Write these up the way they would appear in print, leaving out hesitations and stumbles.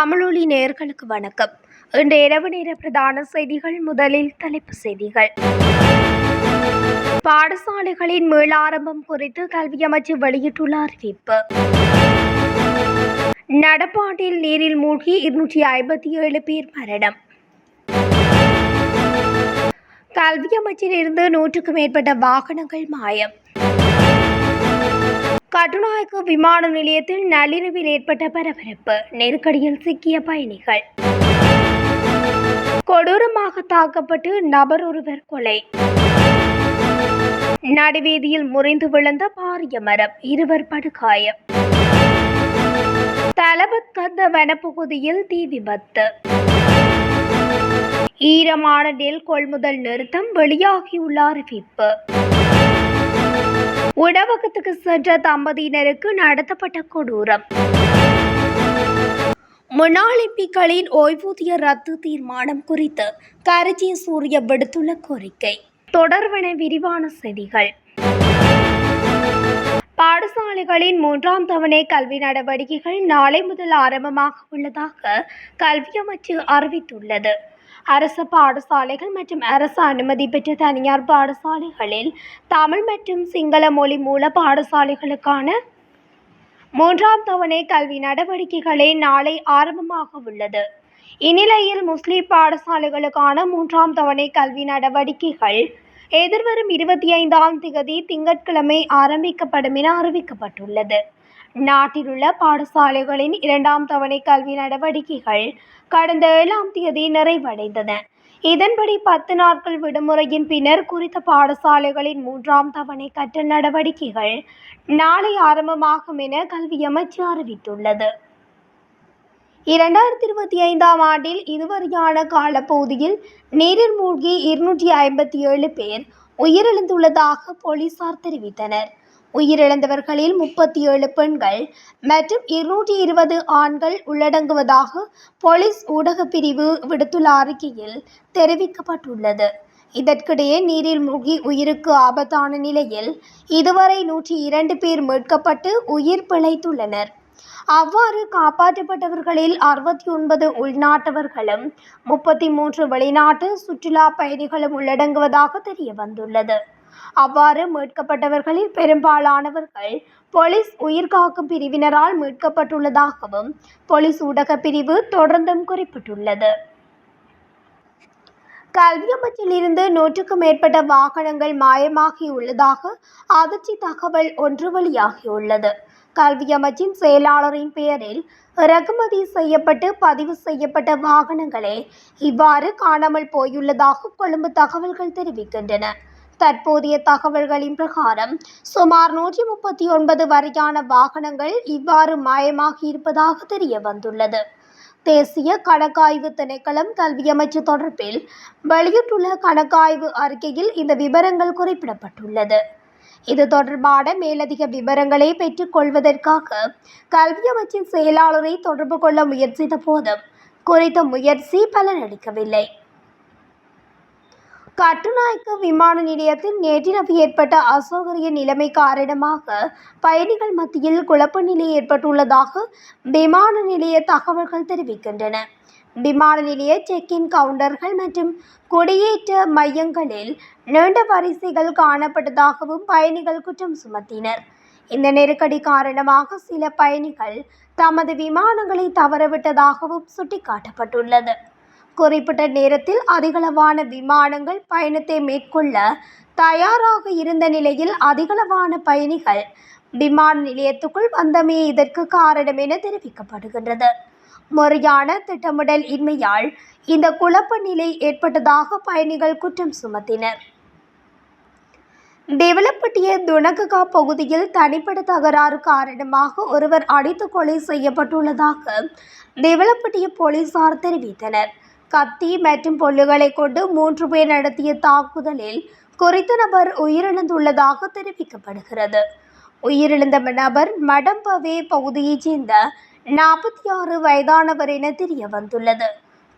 தமிழொலி நேயர்களுக்கு வணக்கம். இன்று இரவு நேர பிரதான செய்திகள். முதலில் தலைப்புச் செய்திகள். பாடசாலைகளின் மீளாரம்பம் குறித்து கல்வி அமைச்சு வெளியிட்டுள்ள அறிவிப்பு. நடப்பாண்டில் நீரில் மூழ்கி 257 பேர் மரணம். கல்வி அமைச்சில் இருந்து 100க்கும் மேற்பட்ட வாகனங்கள் மாயம். கட்டுநாயக்க விமான நிலையத்தில் நள்ளிரவில் ஏற்பட்ட பரபரப்பு. நெருக்கடியில் சிக்கிய பயணிகள். கொடூரமாக தாக்கப்பட்டு நபர் ஒருவர் கொலை. நடுவீதியில் முறிந்து விழுந்த பாரிய மரம், 2 படுகாயம். தலபத் கந்த வனப்பகுதியில் தீ விபத்து. ஈரமான நெல் கொள்முதல் நிறுத்தம், வெளியாகியுள்ள அறிவிப்பு. உணவகத்துக்கு சென்ற தம்பதியினருக்கு நடத்தப்பட்ட கொடூரம். முன்னாள் எம்பிக்களின் ஓய்வூதிய ரத்து தீர்மானம் குறித்து கருஜி சூரிய விடுத்துள்ள கோரிக்கை. தொடர்வன விரிவான செய்திகள். பாடசாலைகளின் 3ஆம் தவணை கல்வி நடவடிக்கைகள் நாளை முதல் ஆரம்பமாக உள்ளதாக கல்வி அமைச்சு அறிவித்துள்ளது. அரசு பாடசாலைகள் மற்றும் அரசு அனுமதி பெற்ற தனியார் பாடசாலைகளில் தமிழ் மற்றும் சிங்கள மொழி மூல பாடசாலைகளுக்கான 3ஆம் தவணை கல்வி நடவடிக்கைகளே நாளை ஆரம்பமாக உள்ளது. இந்நிலையில் முஸ்லிம் பாடசாலைகளுக்கான 3ஆம் தவணை கல்வி நடவடிக்கைகள் எதிர்வரும் 25ஆம் தேதி திங்கட்கிழமை ஆரம்பிக்கப்படும் என அறிவிக்கப்பட்டுள்ளது. நாட்டில் உள்ள பாடசாலைகளின் 2ஆம் தவணை கல்வி நடவடிக்கைகள் கடந்த 7ஆம் தேதி நிறைவடைந்தன. இதன்படி 10 நாட்கள் விடுமுறையின் பின்னர் குறித்த பாடசாலைகளின் 3ஆம் தவணை கற்றல் நடவடிக்கைகள் நாளை ஆரம்பமாகும் என கல்வி அமைச்சு அறிவித்துள்ளது. 2025ஆம் ஆண்டில் இதுவரையான காலப்பகுதியில் நீரில் மூழ்கி 257 பேர் உயிரிழந்துள்ளதாக போலீசார் தெரிவித்தனர். உயிரிழந்தவர்களில் 37 பெண்கள் மற்றும் 220 ஆண்கள் உள்ளடங்குவதாக போலீஸ் ஊடகப் பிரிவு விடுத்துள்ள அறிக்கையில் தெரிவிக்கப்பட்டுள்ளது. இதற்கிடையே நீரில் மூழ்கி உயிருக்கு ஆபத்தான நிலையில் இதுவரை 102 பேர் மீட்கப்பட்டு உயிர் பிழைத்துள்ளனர். அவ்வாறு காப்பாற்றப்பட்டவர்களில் 69 உள்நாட்டவர்களும் 33 வெளிநாட்டு சுற்றுலா பயணிகளும் உள்ளடங்குவதாக தெரிய வந்துள்ளது. அவ்வாறு மீட்கப்பட்டவர்களில் பெரும்பாலானவர்கள் போலீஸ் உயிர்காக்கும் பிரிவினரால் மீட்கப்பட்டுள்ளதாகவும் போலீஸ் ஊடக பிரிவு தொடர்ந்தும் குறிப்பிட்டுள்ளது. கல்வி அமைச்சில் இருந்து 100க்கும் மேற்பட்ட வாகனங்கள் மாயமாகியுள்ளதாக அதிர்ச்சி தகவல் ஒன்று வெளியாகியுள்ளது. கல்வி அமைச்சின் செயலாளரின் பெயரில் இறக்குமதி செய்யப்பட்டு பதிவு செய்யப்பட்ட வாகனங்களே இவ்வாறு காணாமல் போயுள்ளதாக கொழும்பு தகவல்கள் தெரிவிக்கின்றன. தற்போதைய தகவல்களின் பிரகாரம் சுமார் 139 வரையான வாகனங்கள் இவ்வாறு மாயமாகி இருப்பதாக தெரிய வந்துள்ளது. தேசிய கணக்காய்வு திணைக்களம் கல்வி அமைச்சு தொடர்பில் வெளியிட்டுள்ள கணக்காய்வு அறிக்கையில் இந்த விவரங்கள் குறிப்பிடப்பட்டுள்ளது. இது தொடர்பான மேலதிக விவரங்களை பெற்றுக் கொள்வதற்காக கல்வி அமைச்சின் செயலாளரை தொடர்பு கொள்ள முயற்சித்த போதும் குறித்த முயற்சி பலனளிக்கவில்லை. கட்டுநாயக்க விமான நிலையத்தில் நேற்றிரவு ஏற்பட்ட அசௌகரிய நிலைமை காரணமாக பயணிகள் மத்தியில் குழப்ப நிலை ஏற்பட்டுள்ளதாக விமான நிலைய தகவல்கள் தெரிவிக்கின்றன. விமான நிலைய செக்-இன் கவுண்டர்கள் மற்றும் குடியேற்ற மையங்களில் நீண்ட வரிசைகள் காணப்பட்டதாகவும் பயணிகள் குற்றம் சுமத்தினர். இந்த நெருக்கடி காரணமாக சில பயணிகள் தமது விமானங்களை தவறவிட்டதாகவும் சுட்டிக்காட்டப்பட்டுள்ளது. குறிப்பிட்ட நேரத்தில் அதிகளவான விமானங்கள் பயணத்தை மேற்கொள்ள தயாராக இருந்த நிலையில் அதிகளவான பயணிகள் விமான நிலையத்துக்குள் வந்தமே இதற்கு காரணம் என தெரிவிக்கப்படுகின்றது. முறையான திட்டமிடல் இன்மையால் இந்த குழப்ப நிலை ஏற்பட்டதாக பயணிகள் குற்றம் சுமத்தினர். டெவலப்பட்டிய துணககா பகுதியில் தனிப்பட்ட தகராறு காரணமாக ஒருவர் அடித்து கொலை செய்யப்பட்டுள்ளதாக டெவலப்பட்டிய போலீசார் தெரிவித்தனர். கத்தி மற்றும் பொல்லுகளை கொண்டு 3 பேர் நடத்திய தாக்குதலில் குறித்த நபர் உயிரிழந்துள்ளதாக தெரிவிக்கப்படுகிறது. உயிரிழந்த நபர் மடம்பவே பகுதியைச் சேர்ந்த 46 வயதானவர் என தெரிய வந்துள்ளது.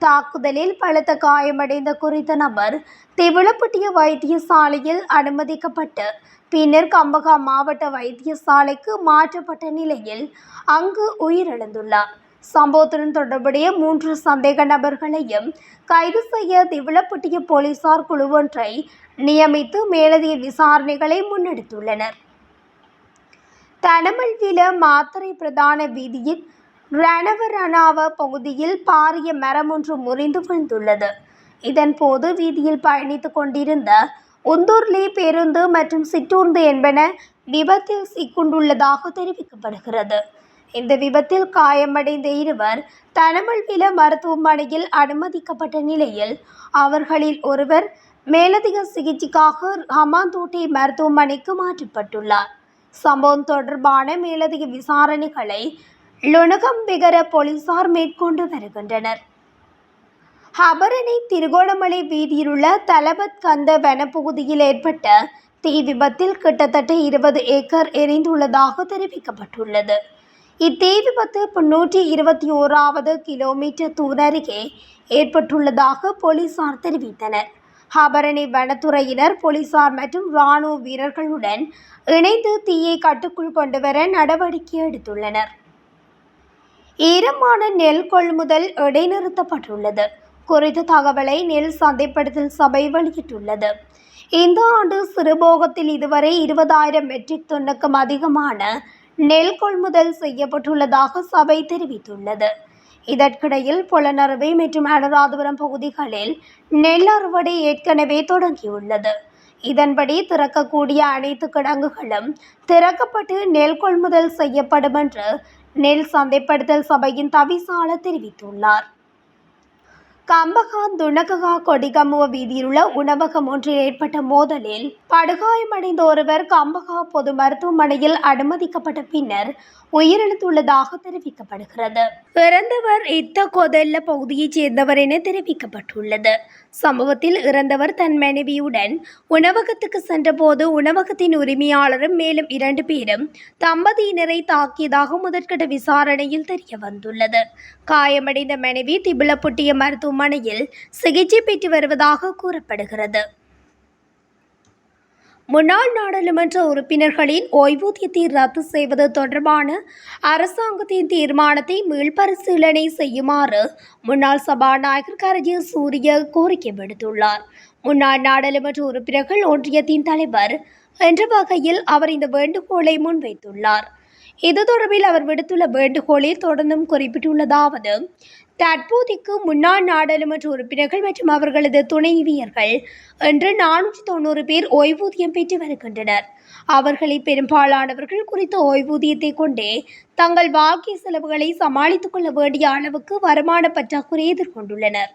தாக்குதலில் பலத்த காயமடைந்த குறித்த நபர் திவளப்பட்டிய வைத்தியசாலையில் அனுமதிக்கப்பட்டு பின்னர் கம்பகா மாவட்ட வைத்தியசாலைக்கு மாற்றப்பட்ட நிலையில் அங்கு உயிரிழந்துள்ளார். சம்பவத்துடன் தொடர்புடைய 3 சந்தேக நபர்களையும் கைது செய்ய திவளப்பட்டிய போலீசார் குழுவொன்றை நியமித்து மேலதிக விசாரணைகளை முன்னெடுத்துள்ளனர். தனமல்வில மாத்தறை பிரதான வீதியில் ரணவரணாவ பகுதியில் பாரிய மரம் ஒன்று முறிந்து விழுந்துள்ளது. இதன்போது வீதியில் பயணித்துக் கொண்டிருந்த உந்தூர்லி பேருந்து மற்றும் சிற்றூர்ந்து என்பன விபத்தில் சிக்குண்டுள்ளதாக தெரிவிக்கப்படுகிறது. இந்த விபத்தில் காயமடைந்த இருவர் தனமல்வில மருத்துவமனையில் அனுமதிக்கப்பட்ட நிலையில் அவர்களில் ஒருவர் மேலதிக சிகிச்சைக்காக ஹமாந்தோட்டை மருத்துவமனைக்கு மாற்றப்பட்டுள்ளார். சம்பவம் தொடர்பான மேலதிக விசாரணைகளை லுணகம்பிகர போலீசார் மேற்கொண்டு வருகின்றனர். ஹபரணி திருகோணமலை வீதியிலுள்ள தலபத் கந்த வனப்பகுதியில் ஏற்பட்ட தீ விபத்தில் கிட்டத்தட்ட 20 ஏக்கர் எரிந்துள்ளதாக தெரிவிக்கப்பட்டுள்ளது. இத்தீ விபத்து 121வது கிலோமீட்டர் தூர அருகே ஏற்பட்டுள்ளதாக போலீசார் தெரிவித்தனர். ஹபரணி வனத்துறையினர் போலீசார் மற்றும் இராணுவ வீரர்களுடன் இணைந்து தீயை கட்டுக்குள் கொண்டுவர நடவடிக்கை எடுத்துள்ளனர். ஈரமான நெல் கொள்முதல் இடைநிறுத்தப்பட்டுள்ளது. குறித்த தகவலை நெல் சந்தைப்படுத்தல் சபை வெளியிட்டுள்ளது. இந்த ஆண்டு சிறுபோகத்தில் இதுவரை 20,000 மெட்ரிக் டன்னுக்கும் அதிகமான நெல் கொள்முதல் செய்யப்பட்டுள்ளதாக சபை தெரிவித்துள்ளது. இதற்கிடையில் பொலனறுவை மற்றும் அனுராதபுரம் பகுதிகளில் நெல் அறுவடை ஏற்கனவே தொடங்கியுள்ளது. இதன்படி திறக்கக்கூடிய அனைத்து கிடங்குகளும் திறக்கப்பட்டு நெல் கொள்முதல் செய்யப்படும் என்று நெல் சந்தைப்படுத்தல் சபையின் தவிசாளர் தெரிவித்துள்ளார். கம்பகா துணககா கொடிகமுவ வீதியிலுள்ள உணவகம் ஒன்றில் ஏற்பட்ட மோதலில் படுகாயமடைந்த ஒருவர் கம்பகா பொது மருத்துவமனையில் அனுமதிக்கப்பட்ட பின்னர் உயிரிழந்துள்ளதாக தெரிவிக்கப்படுகிறது. இறந்தவர் இத்த கொதெல்ல பகுதியைச் சேர்ந்தவர் என தெரிவிக்கப்பட்டுள்ளது. சம்பவத்தில் இறந்தவர் தன் மனைவியுடன் உணவகத்துக்கு சென்றபோது உணவகத்தின் உரிமையாளரும் மேலும் 2 பேரும் தம்பதியினரை தாக்கியதாக முதற்கட்ட விசாரணையில் தெரிய வந்துள்ளது. காயமடைந்த மனைவி திபுளப்பட்டிய மருத்துவமனையில் சிகிச்சை பெற்று வருவதாக கூறப்படுகிறது. முன்னாள் நாடாளுமன்ற உறுப்பினர்களின் ஓய்வூதியத்தை ரத்து செய்வது தொடர்பான அரசாங்கத்தின் தீர்மானத்தை மீள்பரிசீலனை செய்யுமாறு முன்னாள் சபாநாயகர் கரஜி சூரிய கோரிக்கை விடுத்துள்ளார். முன்னாள் நாடாளுமன்ற உறுப்பினர்கள் ஒன்றியத்தின் தலைவர் என்ற வகையில் அவர் இந்த வேண்டுகோளை முன்வைத்துள்ளார். இது தொடர்பில் அவர் விடுத்துள்ள வேண்டுகோளில் தொடர்ந்தும் குறிப்பிட்டுள்ளதாவது: தற்போதைக்கு முன்னாள் நாடாளுமன்ற உறுப்பினர்கள் மற்றும் அவர்களது துணைவியர்கள் என்று 490 பேர் ஓய்வூதியம் பெற்று வருகின்றனர். அவர்களில் பெரும்பாலானவர்கள் குறித்த ஓய்வூதியத்தை கொண்டே தங்கள் வாழ்க்கை செலவுகளை சமாளித்துக் கொள்ள வேண்டிய அளவுக்கு வருமான பற்றாக்குறை எதிர்கொண்டுள்ளனர்.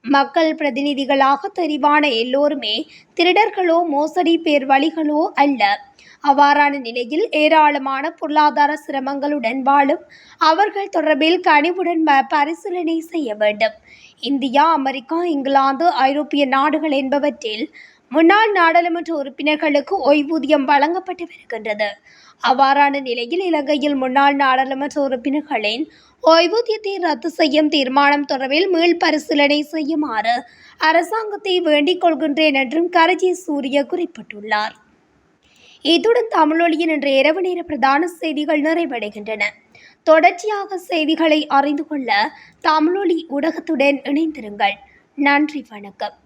மக்கள் பிரதிநிதிகளாக தெரிவான எல்லோருமே திருடர்களோ மோசடி பேர்வழிகளோ அல்ல. அவ்வாறான நிலையில் ஏராளமான பொருளாதார சிரமங்களுடன் வாழும் அவர்கள் தொடர்பில் கனிவுடன் பரிசீலனை செய்ய வேண்டும். இந்தியா, அமெரிக்கா, இங்கிலாந்து, ஐரோப்பிய நாடுகள் என்பவற்றில் முன்னாள் நாடாளுமன்ற உறுப்பினர்களுக்கு ஓய்வூதியம் வழங்கப்பட்டு வருகின்றது. அவ்வாறான நிலையில் இலங்கையில் முன்னாள் நாடாளுமன்ற உறுப்பினர்களின் ஓய்வூதியத்தை ரத்து செய்யும் தீர்மானம் தொடர்பில் மீள்பரிசீலனை செய்யுமாறு அரசாங்கத்தை வேண்டிக் கொள்கின்றேன் என்றும் கரஜி சூரிய குறிப்பிட்டுள்ளார். இத்துடன் தமிழொலியின் இன்று இரவு நேர பிரதான செய்திகள் நிறைவடைகின்றன. தொடர்ச்சியாக செய்திகளை அறிந்து கொள்ள தமிழொலி ஊடகத்துடன் இணைந்திருங்கள். நன்றி, வணக்கம்.